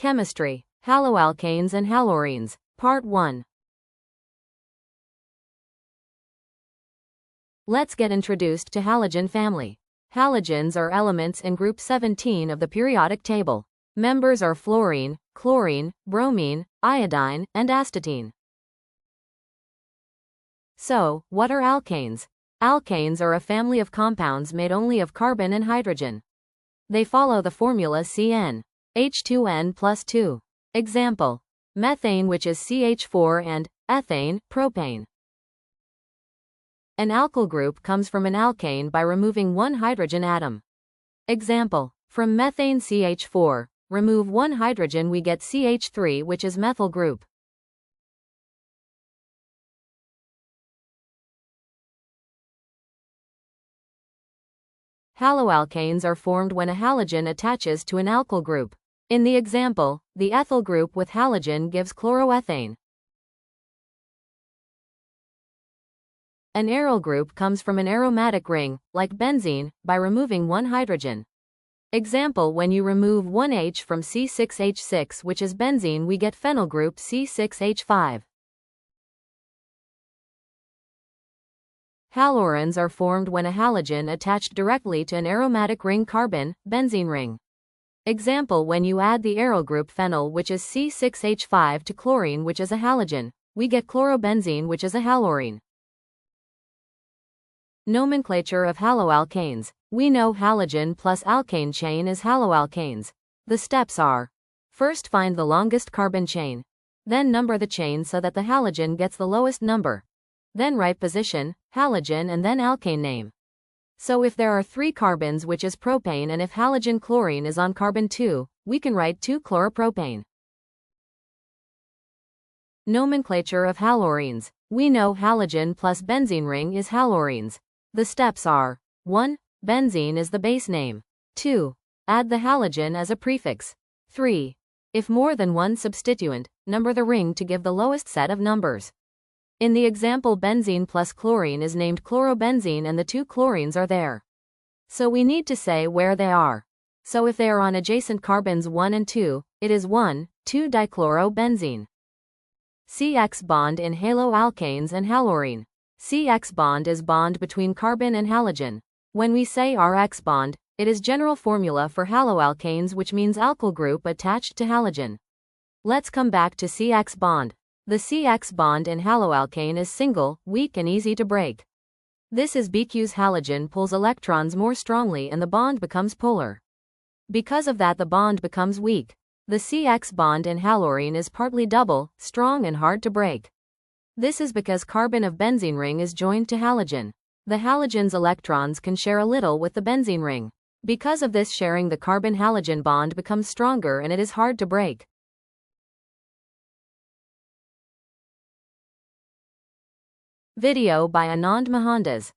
Chemistry, Haloalkanes and Haloarenes, Part 1. Let's get introduced to halogen family. Halogens are elements in group 17 of the periodic table. Members are fluorine, chlorine, bromine, iodine, and astatine. So, what are alkanes? Alkanes are a family of compounds made only of carbon and hydrogen. They follow the formula CN(H2N+2). Example: methane, which is CH4, and ethane, propane. An alkyl group comes from an alkane by removing one hydrogen atom. Example: from methane CH4, remove one hydrogen, we get CH3, which is methyl group. Haloalkanes are formed when a halogen attaches to an alkyl group. In the example, the ethyl group with halogen gives chloroethane. An aryl group comes from an aromatic ring, like benzene, by removing one hydrogen. Example: when you remove one H from C₆H₄, which is benzene, we get phenyl group C₆H₅. Haloarenes are formed when a halogen attached directly to an aromatic ring carbon, benzene ring. Example: when you add the aryl group phenyl, which is C₆H₅, to chlorine, which is a halogen, we get chlorobenzene, which is a haloarene. Nomenclature of haloalkanes. We know halogen plus alkane chain is haloalkanes. The steps are: first, find the longest carbon chain. Then number the chain so that the halogen gets the lowest number. Then write position, halogen, and then alkane name. So if there are 3 carbons, which is propane, and if halogen chlorine is on carbon 2, we can write 2-chloropropane. Nomenclature of haloarenes. We know halogen plus benzene ring is haloarenes. The steps are: 1. Benzene is the base name. 2. Add the halogen as a prefix. 3. If more than one substituent, number the ring to give the lowest set of numbers. In the example, benzene plus chlorine is named chlorobenzene and the 2 chlorines are there. So we need to say where they are. So if they are on adjacent carbons 1 and 2, it is 1,2-dichlorobenzene. C₆X bond in haloalkanes and haloarene. C₆X bond is bond between carbon and halogen. When we say RX bond, it is general formula for haloalkanes, which means alkyl group attached to halogen. Let's come back to C₆X bond. The C₆X bond in haloalkane is single, weak, and easy to break. This is because halogen pulls electrons more strongly and the bond becomes polar. Because of that, the bond becomes weak. The C₆X bond in haloarene is partly double, strong and hard to break. This is because carbon of benzene ring is joined to halogen. The halogen's electrons can share a little with the benzene ring. Because of this sharing, the carbon-halogen bond becomes stronger and it is hard to break. Video by Anand Mohandas.